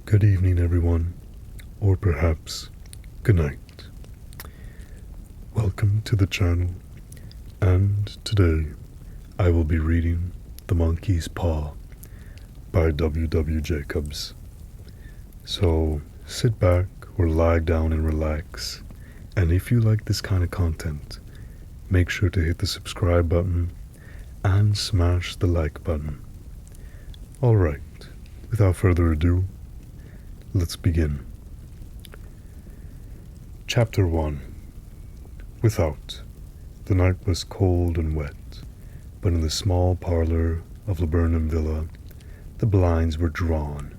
Good evening, everyone, or perhaps good night. Welcome to the channel, and today I will be reading The Monkey's Paw by W. Jacobs. So sit back or lie down and relax, and if you like this kind of content, make sure to hit the subscribe button and smash the like button. Alright, without further ado, let's begin. Chapter 1. Without. The night was cold and wet, but in the small parlor of Laburnum Villa, the blinds were drawn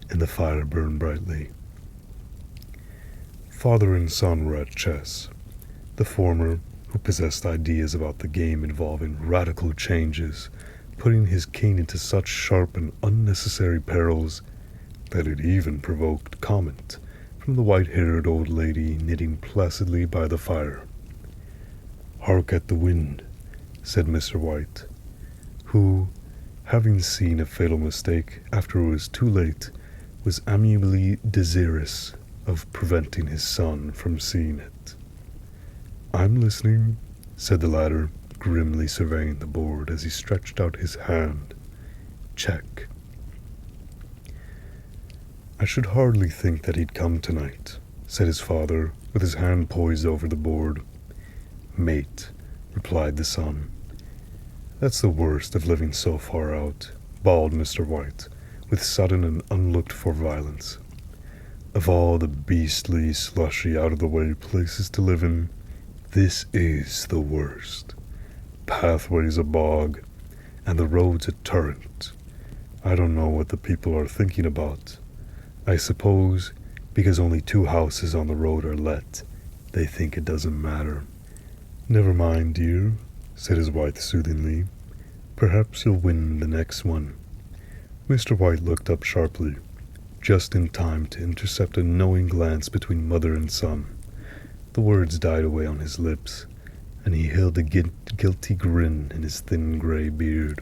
and the fire burned brightly. Father and son were at chess, the former, who possessed ideas about the game involving radical changes, putting his king into such sharp and unnecessary perils that it even provoked comment from the white-haired old lady knitting placidly by the fire. "Hark at the wind," said Mr. White, who, having seen a fatal mistake after it was too late, was amiably desirous of preventing his son from seeing it. "I'm listening," said the latter, grimly surveying the board as he stretched out his hand. "Check." "I should hardly think that he'd come tonight," said his father, with his hand poised over the board. "Mate," replied the son. "That's the worst of living so far out," bawled Mr. White, with sudden and unlooked-for violence. "Of all the beastly, slushy, out-of-the-way places to live in, this is the worst. Pathways a bog, and the roads a torrent. I don't know what the people are thinking about. I suppose, because only 2 houses on the road are let, they think it doesn't matter." "Never mind, dear," said his wife soothingly. "Perhaps you'll win the next one." Mr. White looked up sharply, just in time to intercept a knowing glance between mother and son. The words died away on his lips, and he held a guilty grin in his thin gray beard.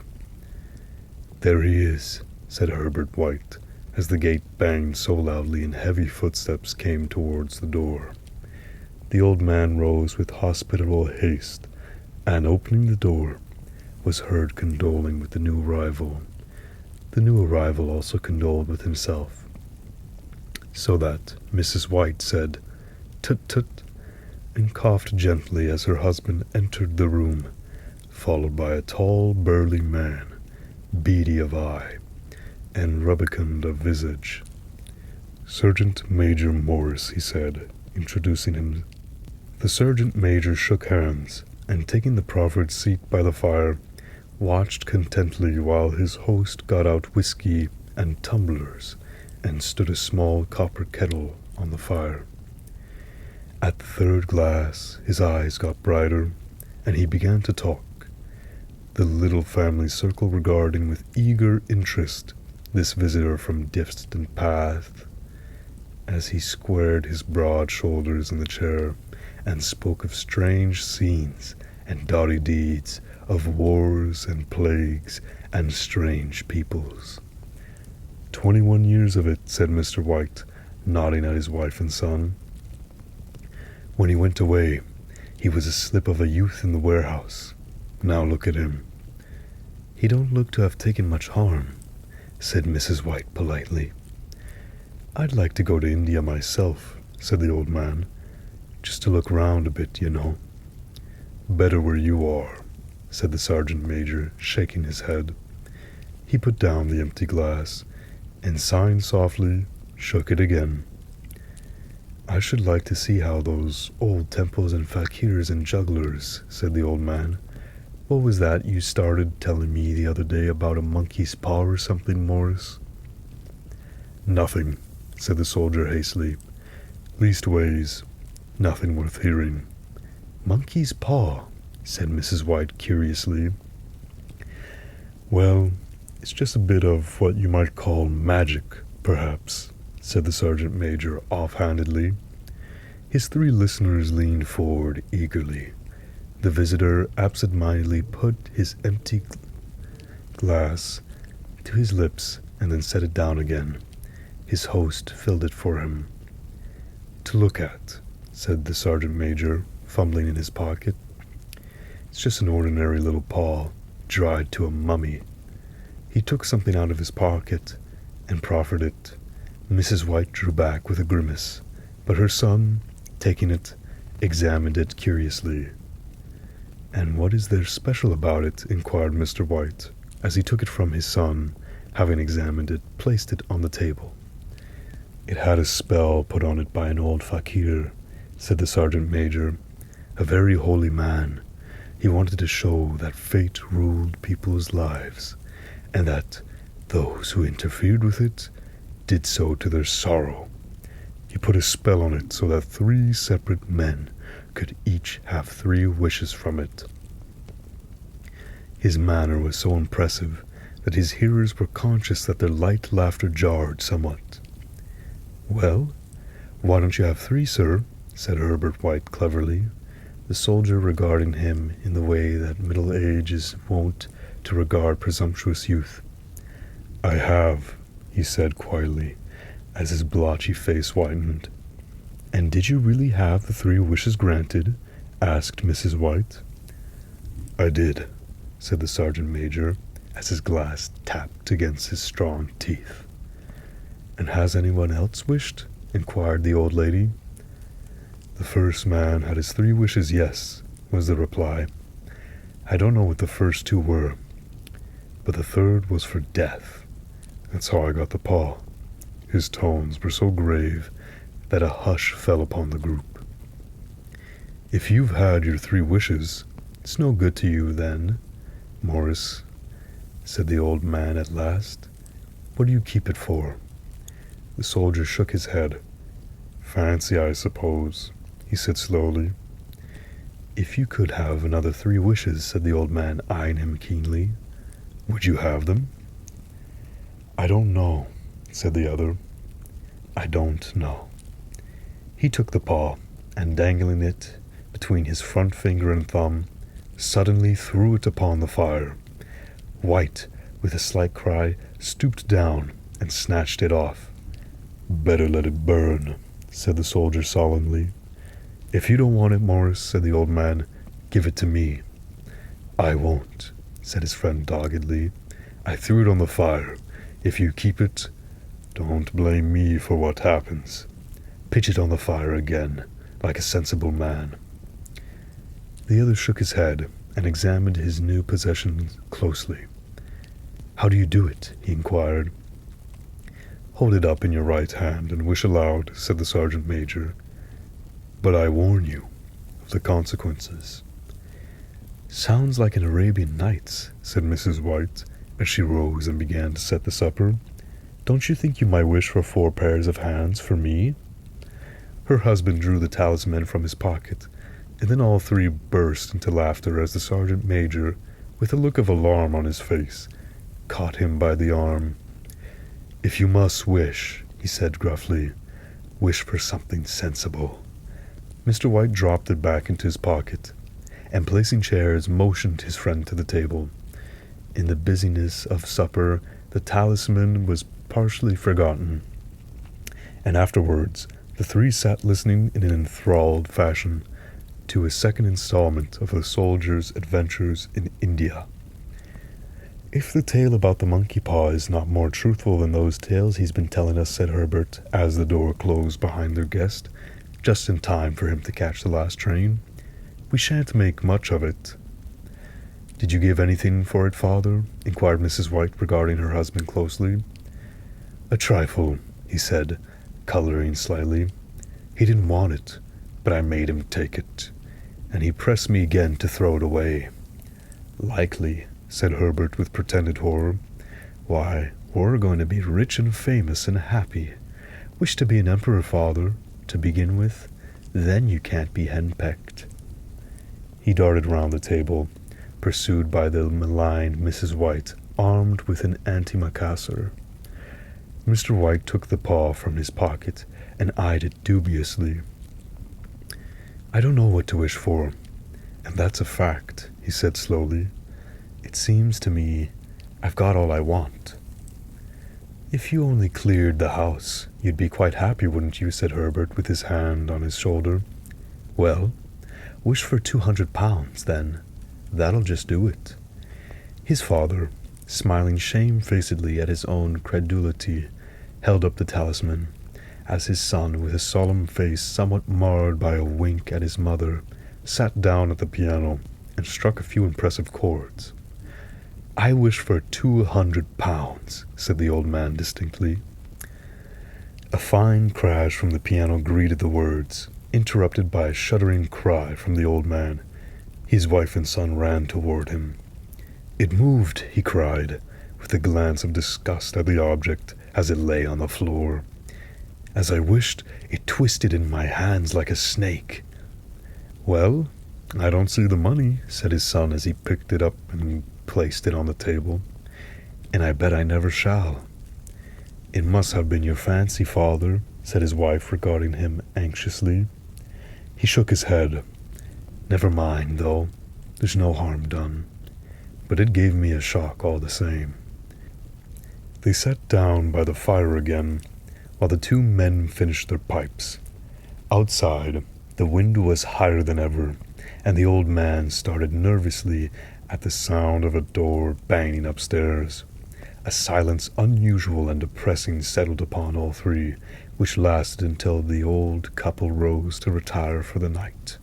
"There he is," said Herbert White, as the gate banged so loudly and heavy footsteps came towards the door. The old man rose with hospitable haste, and opening the door, was heard condoling with the new arrival. The new arrival also condoled with himself, so that Mrs. White said, "Tut tut," and coughed gently as her husband entered the room, followed by a tall, burly man, beady of eye and rubicund of visage. "Sergeant Major Morris," he said, introducing him. The sergeant major shook hands, and taking the proffered seat by the fire, watched contentedly while his host got out whiskey and tumblers and stood a small copper kettle on the fire. At the 3rd glass his eyes got brighter, and he began to talk, the little family circle regarding with eager interest this visitor from distant path, as he squared his broad shoulders in the chair and spoke of strange scenes and doughty deeds, of wars and plagues and strange peoples. 21 years of it," said Mr. White, nodding at his wife and son. "When he went away, he was a slip of a youth in the warehouse. Now look at him." "He don't look to have taken much harm," said Mrs. White politely. "I'd like to go to India myself," said the old man, "just to look round a bit, you know." "Better where you are," said the sergeant major, shaking his head. He put down the empty glass, and sighing softly, shook it again. "I should like to see how those old temples and fakirs and jugglers," said the old man. "What was that you started telling me the other day about a monkey's paw or something, Morris?" "Nothing," said the soldier hastily. "Leastways, nothing worth hearing." "Monkey's paw," said Mrs. White curiously. "Well, it's just a bit of what you might call magic, perhaps," said the sergeant major offhandedly. His 3 listeners leaned forward eagerly. The visitor absent-mindedly put his empty glass to his lips and then set it down again. His host filled it for him. "To look at," said the sergeant major, fumbling in his pocket. "It's just an ordinary little paw, dried to a mummy." He took something out of his pocket and proffered it. Mrs. White drew back with a grimace, but her son, taking it, examined it curiously. "And what is there special about it?" inquired Mr. White, as he took it from his son, having examined it, placed it on the table. "It had a spell put on it by an old fakir," said the sergeant major, "a very holy man. He wanted to show that fate ruled people's lives, and that those who interfered with it did so to their sorrow. He put a spell on it so that 3 separate men could each have 3 wishes from it." His manner was so impressive that his hearers were conscious that their light laughter jarred somewhat. "Well, why don't you have 3, sir?" said Herbert White cleverly, the soldier regarding him in the way that middle age is wont to regard presumptuous youth. "I have," he said quietly, as his blotchy face whitened. "And did you really have the 3 wishes granted?" asked Mrs. White. "I did," said the sergeant major, as his glass tapped against his strong teeth. "And has anyone else wished?" inquired the old lady. "The first man had his 3 wishes, yes," was the reply. "I don't know what the first 2 were, but the 3rd was for death. That's how I got the paw." His tones were so grave that a hush fell upon the group. "If you've had your 3 wishes, it's no good to you then, Morris," said the old man at last. "What do you keep it for?" The soldier shook his head. "Fancy, I suppose," he said slowly. "If you could have another 3 wishes," said the old man, eyeing him keenly, "would you have them?" "I don't know," said the other. "I don't know." He took the paw, and dangling it between his front finger and thumb, suddenly threw it upon the fire. White, with a slight cry, stooped down and snatched it off. "Better let it burn," said the soldier solemnly. "If you don't want it, Morris," said the old man, "give it to me." "I won't," said his friend doggedly. "I threw it on the fire. If you keep it, don't blame me for what happens. Pitch it on the fire again, like a sensible man." The other shook his head and examined his new possession closely. "How do you do it?" he inquired. "Hold it up in your right hand and wish aloud," said the sergeant major. "But I warn you of the consequences." "Sounds like an Arabian Nights," said Mrs. White, as she rose and began to set the supper. "Don't you think you might wish for 4 pairs of hands for me?" Her husband drew the talisman from his pocket, and then all 3 burst into laughter as the sergeant major, with a look of alarm on his face, caught him by the arm. "If you must wish," he said gruffly, "wish for something sensible." Mr. White dropped it back into his pocket, and placing chairs, motioned his friend to the table. In the busyness of supper, the talisman was partially forgotten, and afterwards the 3 sat listening in an enthralled fashion to a second installment of the soldier's adventures in India. "If the tale about the monkey paw is not more truthful than those tales he's been telling us," said Herbert, as the door closed behind their guest, just in time for him to catch the last train, "we shan't make much of it." "Did you give anything for it, father?" inquired Mrs. White, regarding her husband closely. "A trifle," he said, coloring slightly. "He didn't want it, but I made him take it, and he pressed me again to throw it away." "Likely," said Herbert with pretended horror. "Why, we're going to be rich and famous and happy. Wish to be an emperor, father, to begin with. Then you can't be henpecked." He darted round the table, pursued by the maligned Mrs. White, armed with an antimacassar. Mr. White took the paw from his pocket and eyed it dubiously. "I don't know what to wish for, and that's a fact," he said slowly. "It seems to me I've got all I want." "If you only cleared the house, you'd be quite happy, wouldn't you?" said Herbert, with his hand on his shoulder. "Well, wish for £200, then. That'll just do it." His father, smiling shamefacedly at his own credulity, held up the talisman, as his son, with a solemn face somewhat marred by a wink at his mother, sat down at the piano and struck a few impressive chords. "I wish for £200, said the old man distinctly. A fine crash from the piano greeted the words, interrupted by a shuddering cry from the old man. His wife and son ran toward him. "It moved," he cried, with a glance of disgust at the object as it lay on the floor. "As I wished, it twisted in my hands like a snake." "Well, I don't see the money," said his son as he picked it up and placed it on the table. "And I bet I never shall." "It must have been your fancy, father," said his wife, regarding him anxiously. He shook his head. "Never mind, though. There's no harm done. But it gave me a shock all the same." They sat down by the fire again, while the two men finished their pipes. Outside, the wind was higher than ever, and the old man started nervously at the sound of a door banging upstairs. A silence unusual and depressing settled upon all three, which lasted until the old couple rose to retire for the night.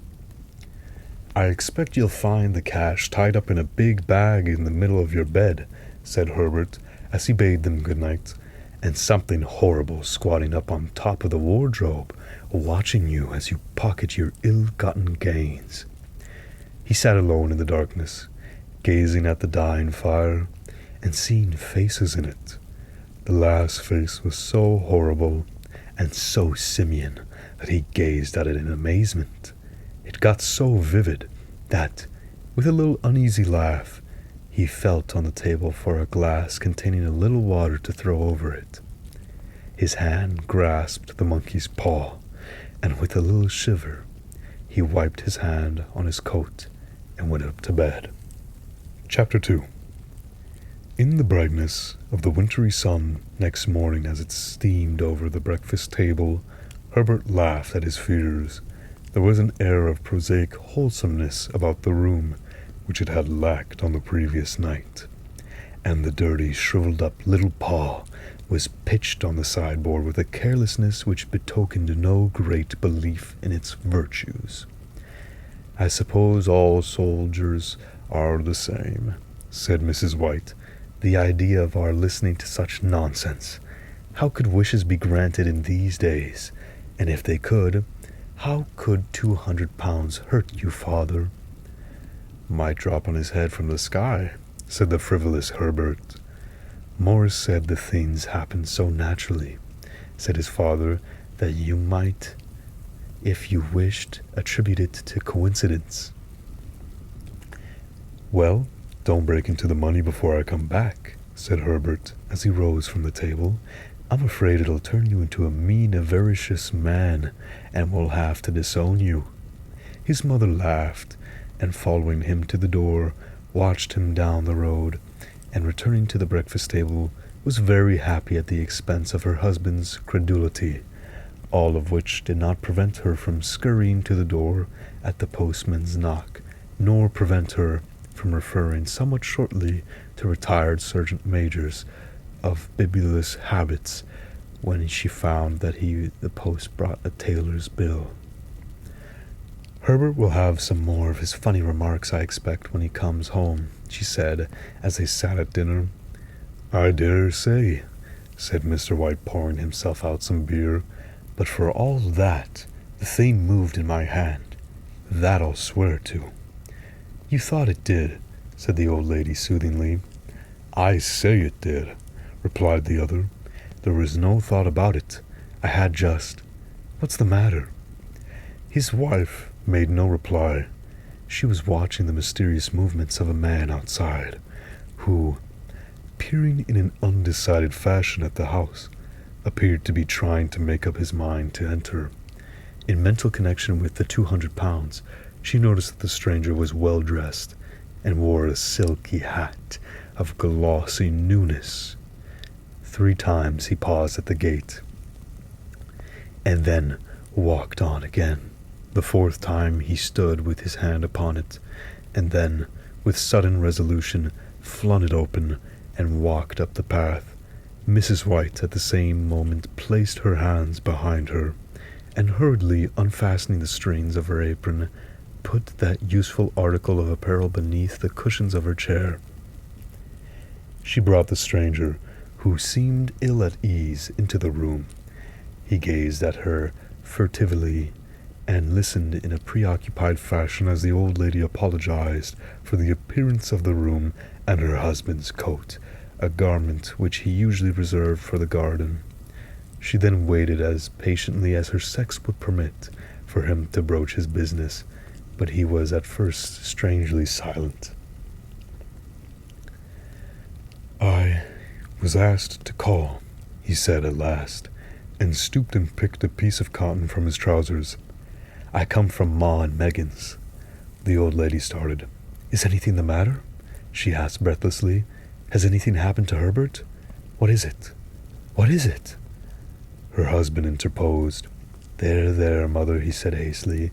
"I expect you'll find the cash tied up in a big bag in the middle of your bed," said Herbert, as he bade them good night, "and something horrible squatting up on top of the wardrobe, watching you as you pocket your ill-gotten gains." He sat alone in the darkness, gazing at the dying fire, and seeing faces in it. The last face was so horrible and so simian that he gazed at it in amazement. It got so vivid that, with a little uneasy laugh, he felt on the table for a glass containing a little water to throw over it. His hand grasped the monkey's paw, and with a little shiver, he wiped his hand on his coat and went up to bed. Chapter 2. In the brightness of the wintry sun next morning, as it steamed over the breakfast table, Herbert laughed at his fears. There was an air of prosaic wholesomeness about the room which it had lacked on the previous night, and the dirty, shriveled-up little paw was pitched on the sideboard with a carelessness which betokened no great belief in its virtues. "I suppose all soldiers are the same," said Mrs. White. "The idea of our listening to such nonsense! How could wishes be granted in these days? And if they could, how could £200 hurt you, father?" "Might drop on his head from the sky," said the frivolous Herbert. "Morris said the things happened so naturally," said his father, "that you might, if you wished, attribute it to coincidence." "Well, don't break into the money before I come back," said Herbert, as he rose from the table. "I'm afraid it'll turn you into a mean, avaricious man, and we'll have to disown you." His mother laughed, and following him to the door, watched him down the road, and returning to the breakfast table, was very happy at the expense of her husband's credulity, all of which did not prevent her from scurrying to the door at the postman's knock, nor prevent her from referring somewhat shortly to retired sergeant majors of bibulous habits when she found that the post brought a tailor's bill. "Herbert will have some more of his funny remarks, I expect, when he comes home," she said, as they sat at dinner. "I dare say," said Mr. White, pouring himself out some beer. "But for all that, the thing moved in my hand. That I'll swear to." "You thought it did," said the old lady soothingly. "I say it did," replied the other. "There was no thought about it. I had just— What's the matter?" His wife made no reply. She was watching the mysterious movements of a man outside, who, peering in an undecided fashion at the house, appeared to be trying to make up his mind to enter. In mental connection with the £200, she noticed that the stranger was well dressed, and wore a silky hat of glossy newness. 3 times he paused at the gate, and then walked on again. The 4th time he stood with his hand upon it, and then, with sudden resolution, flung it open and walked up the path. Mrs. White at the same moment placed her hands behind her, and hurriedly unfastening the strings of her apron, put that useful article of apparel beneath the cushions of her chair. She brought the stranger, who seemed ill at ease, into the room. He gazed at her furtively and listened in a preoccupied fashion as the old lady apologized for the appearance of the room and her husband's coat, a garment which he usually reserved for the garden. She then waited as patiently as her sex would permit for him to broach his business, but he was at first strangely silent. "I was asked to call," he said at last, and stooped and picked a piece of cotton from his trousers. "I come from Ma and Megan's." The old lady started. "Is anything the matter?" she asked breathlessly. "Has anything happened to Herbert? What is it? What is it?" Her husband interposed. "There, there, mother," he said hastily.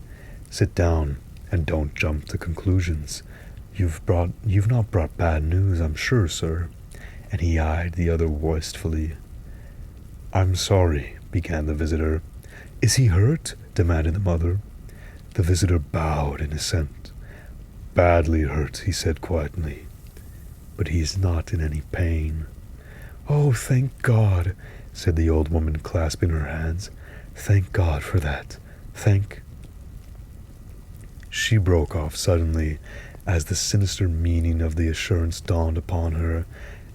"Sit down, and don't jump to conclusions. You've not brought bad news, I'm sure, sir." And he eyed the other wistfully. "I'm sorry," began the visitor. "Is he hurt?" demanded the mother. The visitor bowed in assent. "Badly hurt," he said quietly, "but he is not in any pain." "Oh, thank God," said the old woman, clasping her hands. "Thank God for that. Thank—" She broke off suddenly as the sinister meaning of the assurance dawned upon her,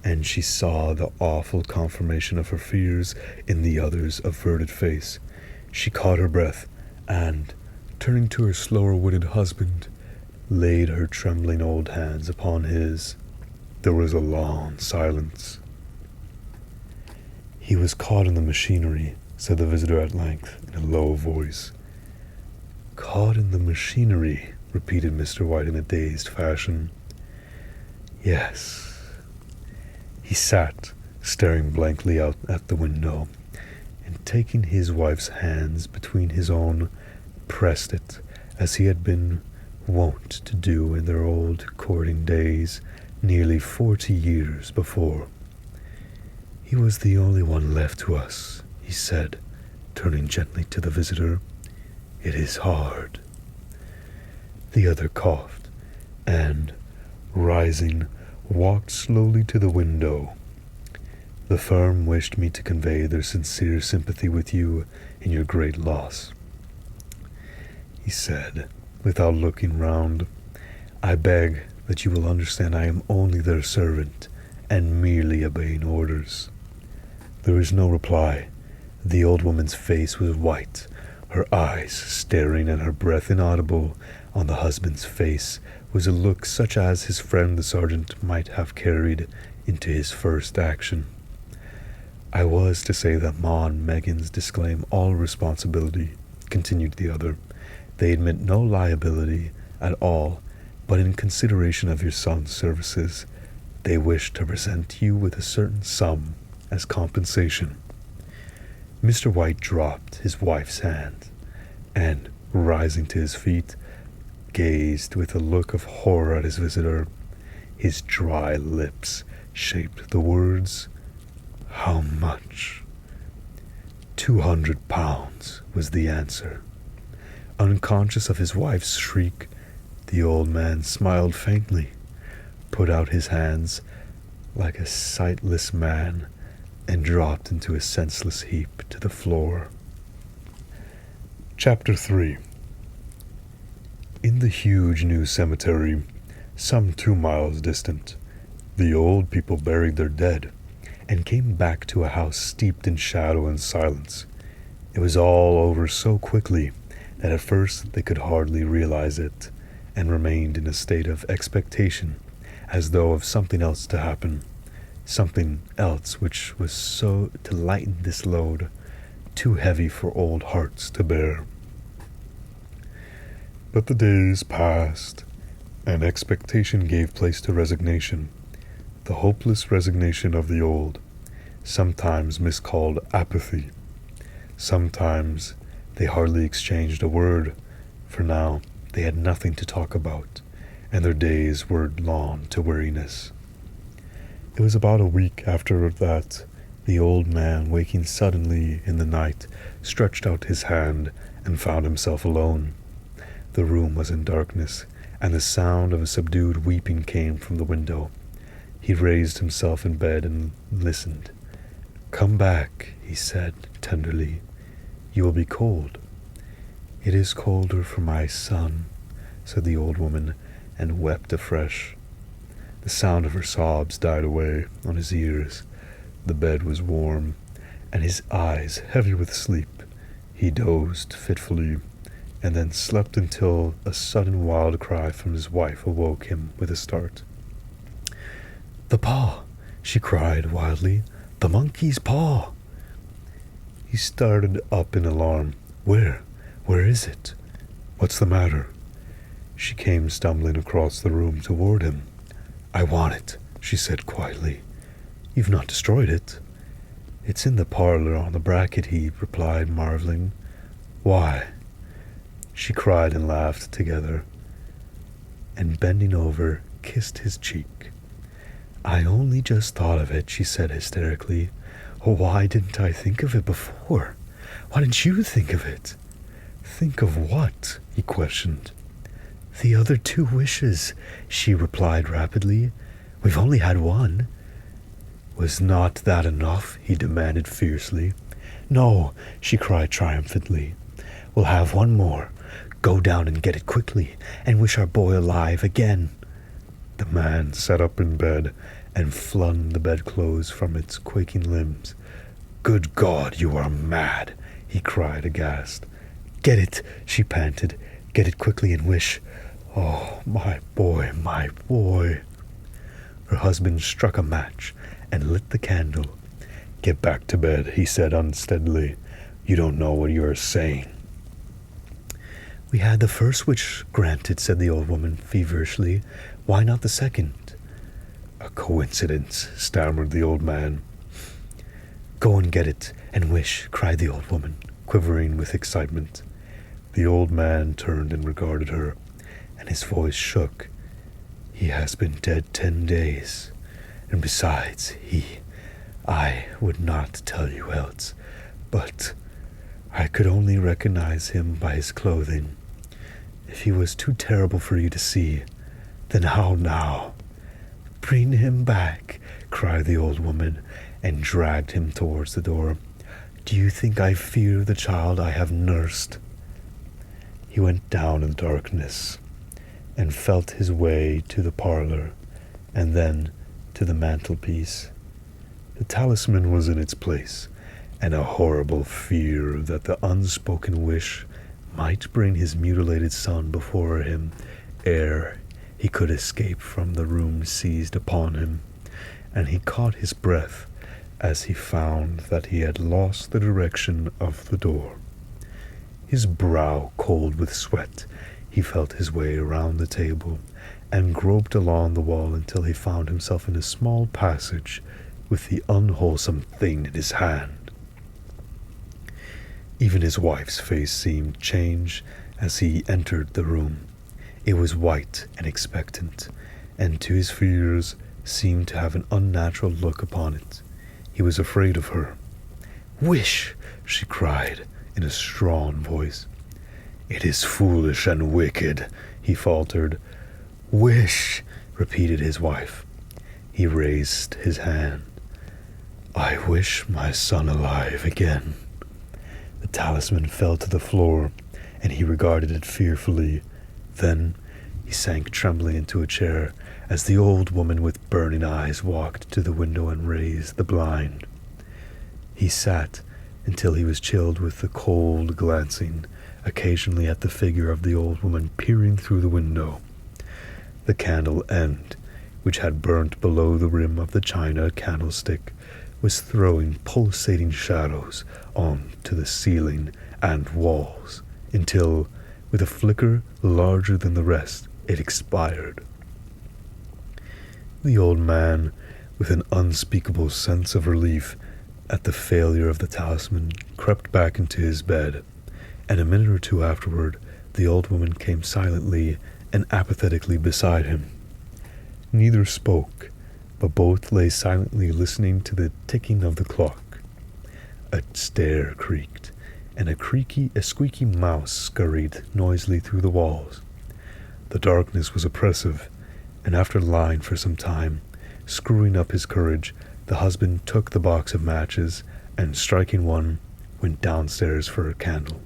and she saw the awful confirmation of her fears in the other's averted face. She caught her breath, and, turning to her slower-witted husband, laid her trembling old hands upon his. There was a long silence. "He was caught in the machinery," said the visitor at length, in a low voice. "Caught in the machinery," repeated Mr. White in a dazed fashion. "Yes." He sat, staring blankly out at the window, and taking his wife's hands between his own, pressed it, as he had been wont to do in their old courting days, nearly 40 years before. "He was the only one left to us," he said, turning gently to the visitor. "It is hard." The other coughed, and, rising, walked slowly to the window. "The firm wished me to convey their sincere sympathy with you in your great loss," he said, without looking round. "I beg that you will understand I am only their servant, and merely obeying orders." There was no reply. The old woman's face was white, her eyes staring and her breath inaudible. On the husband's face was a look such as his friend the sergeant might have carried into his first action. "I was to say that Ma and Meggins disclaim all responsibility," continued the other. "They admit no liability at all, but in consideration of your son's services, they wish to present you with a certain sum as compensation." Mr. White dropped his wife's hand, and, rising to his feet, gazed with a look of horror at his visitor. His dry lips shaped the words, "How much?" £200 was the answer. Unconscious of his wife's shriek, the old man smiled faintly, put out his hands like a sightless man, and dropped into a senseless heap to the floor. Chapter 3. In the huge new cemetery, some 2 miles distant, the old people buried their dead, and came back to a house steeped in shadow and silence. It was all over so quickly that at first they could hardly realize it, and remained in a state of expectation, as though of something else to happen, something else which was so to lighten this load, too heavy for old hearts to bear. But the days passed, and expectation gave place to resignation, the hopeless resignation of the old. sometimes miscalled apathy. Sometimes they hardly exchanged a word, for now they had nothing to talk about, and their days were long to weariness. It was about a week after that the old man, waking suddenly in the night, stretched out his hand and found himself alone. The room was in darkness, and the sound of a subdued weeping came from the window. He raised himself in bed and listened. "Come back," he said tenderly. "You will be cold." "It is colder for my son," said the old woman, and wept afresh. The sound of her sobs died away on his ears. The bed was warm, and his eyes heavy with sleep. He dozed fitfully, and then slept until a sudden wild cry from his wife awoke him with a start. "The paw!" she cried wildly. "The monkey's paw!" He started up in alarm. Where? Where is it? What's the matter?" She came stumbling across the room toward him. "I want it," she said quietly. "You've not destroyed it?" "It's in the parlor on the bracket," he replied, marveling. "Why?" She cried and laughed together, and bending over, kissed his cheek. "I only just thought of it," she said hysterically. "Why didn't I think of it before? Why didn't you think of it?" "Think of what?" he questioned. "The other 2 wishes," she replied rapidly. "We've only had one." "Was not that enough?" he demanded fiercely. "No," she cried triumphantly. "We'll have one more. Go down and get it quickly, and wish our boy alive again." The man sat up in bed and flung the bedclothes from its quaking limbs. "Good God, you are mad!" he cried aghast. "Get it," she panted. "Get it quickly and wish. Oh, my boy, my boy." Her husband struck a match and lit the candle. "Get back to bed," he said unsteadily. "You don't know what you are saying." "We had the first wish granted," said the old woman feverishly. "Why not the second?" "A coincidence," stammered the old man. "Go and get it and wish," cried the old woman, quivering with excitement. The old man turned and regarded her, and his voice shook. "He has been dead 10 days, and besides, I would not tell you else, but I could only recognize him by his clothing. If he was too terrible for you to see, then how now?" "Bring him back," cried the old woman, and dragged him towards the door. "Do you think I fear the child I have nursed?" He went down in the darkness and felt his way to the parlor, and then to the mantelpiece. The talisman was in its place, and a horrible fear that the unspoken wish might bring his mutilated son before him ere he could escape from the room seized upon him, and he caught his breath as he found that he had lost the direction of the door. His brow cold with sweat, he felt his way around the table and groped along the wall until he found himself in a small passage with the unwholesome thing in his hand. Even his wife's face seemed changed as he entered the room. It was white and expectant, and to his fears seemed to have an unnatural look upon it. He was afraid of her. "Wish!" she cried in a strong voice. "It is foolish and wicked," he faltered. "Wish!" repeated his wife. He raised his hand. "I wish my son alive again." The talisman fell to the floor, and he regarded it fearfully. Then he sank trembling into a chair as the old woman with burning eyes walked to the window and raised the blind. He sat until he was chilled with the cold, glancing occasionally at the figure of the old woman peering through the window. The candle end, which had burnt below the rim of the china candlestick, was throwing pulsating shadows onto the ceiling and walls, until, with a flicker larger than the rest, it expired. The old man, with an unspeakable sense of relief, at the failure of the talisman, crept back into his bed, and a minute or two afterward, the old woman came silently and apathetically beside him. Neither spoke, but both lay silently listening to the ticking of the clock. A stair creaked, and a squeaky mouse scurried noisily through the walls. The darkness was oppressive, and after lying for some time, screwing up his courage, the husband took the box of matches and, striking one, went downstairs for a candle.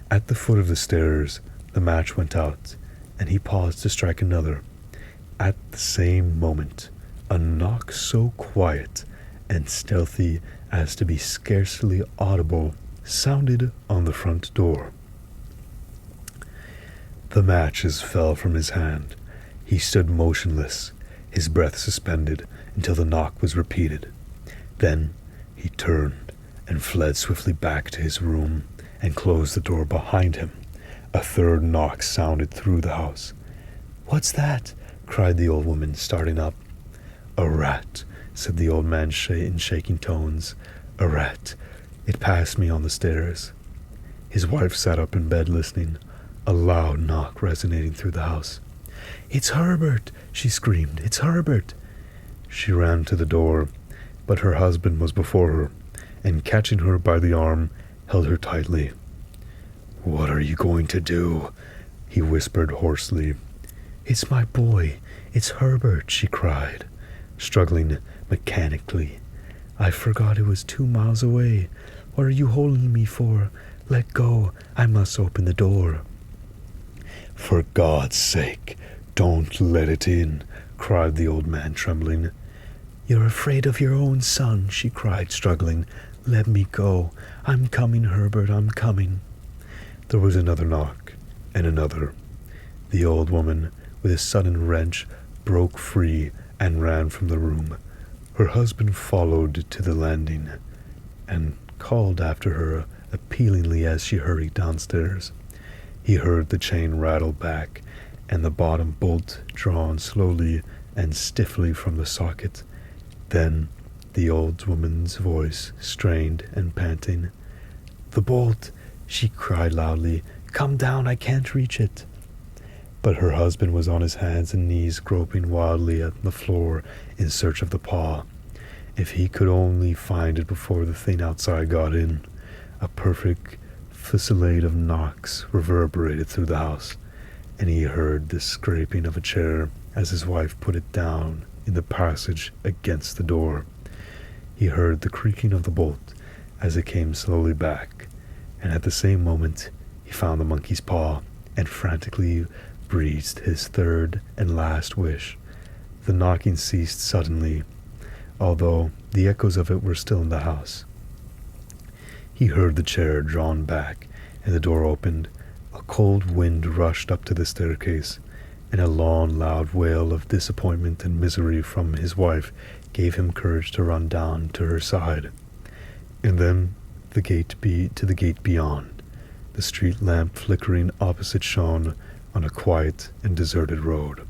At the foot of the stairs, the match went out, and he paused to strike another. At the same moment, a knock so quiet and stealthy as to be scarcely audible sounded on the front door. The matches fell from his hand. He stood motionless, his breath suspended, until the knock was repeated. Then he turned and fled swiftly back to his room and closed the door behind him. A third knock sounded through the house. "What's that?" cried the old woman, starting up. "A rat," said the old man in shaking tones. "A rat. It passed me on the stairs." His wife sat up in bed listening, a loud knock resonating through the house. "It's Herbert!" she screamed. "It's Herbert!" She ran to the door, but her husband was before her, and catching her by the arm, held her tightly. "What are you going to do?" he whispered hoarsely. "It's my boy. It's Herbert," she cried, struggling mechanically. "I forgot it was 2 miles away. What are you holding me for? Let go. I must open the door." "For God's sake, don't let it in," cried the old man, trembling. "You're afraid of your own son," she cried, struggling. "Let me go. I'm coming, Herbert, I'm coming." There was another knock, and another. The old woman, with a sudden wrench, broke free and ran from the room. Her husband followed to the landing and called after her appealingly as she hurried downstairs. He heard the chain rattle back and the bottom bolt drawn slowly and stiffly from the socket. Then the old woman's voice, strained and panting. "The bolt!" she cried loudly. "Come down, I can't reach it." But her husband was on his hands and knees, groping wildly at the floor in search of the paw. If he could only find it before the thing outside got in. A perfect fusillade of knocks reverberated through the house, and he heard the scraping of a chair as his wife put it down in the passage against the door. He heard the creaking of the bolt as it came slowly back, and at the same moment he found the monkey's paw and frantically breathed his third and last wish. The knocking ceased suddenly, although the echoes of it were still in the house. He heard the chair drawn back and the door opened. A cold wind rushed up to the staircase, and a long, loud wail of disappointment and misery from his wife gave him courage to run down to her side. And then to the gate beyond. The street lamp flickering opposite shone on a quiet and deserted road.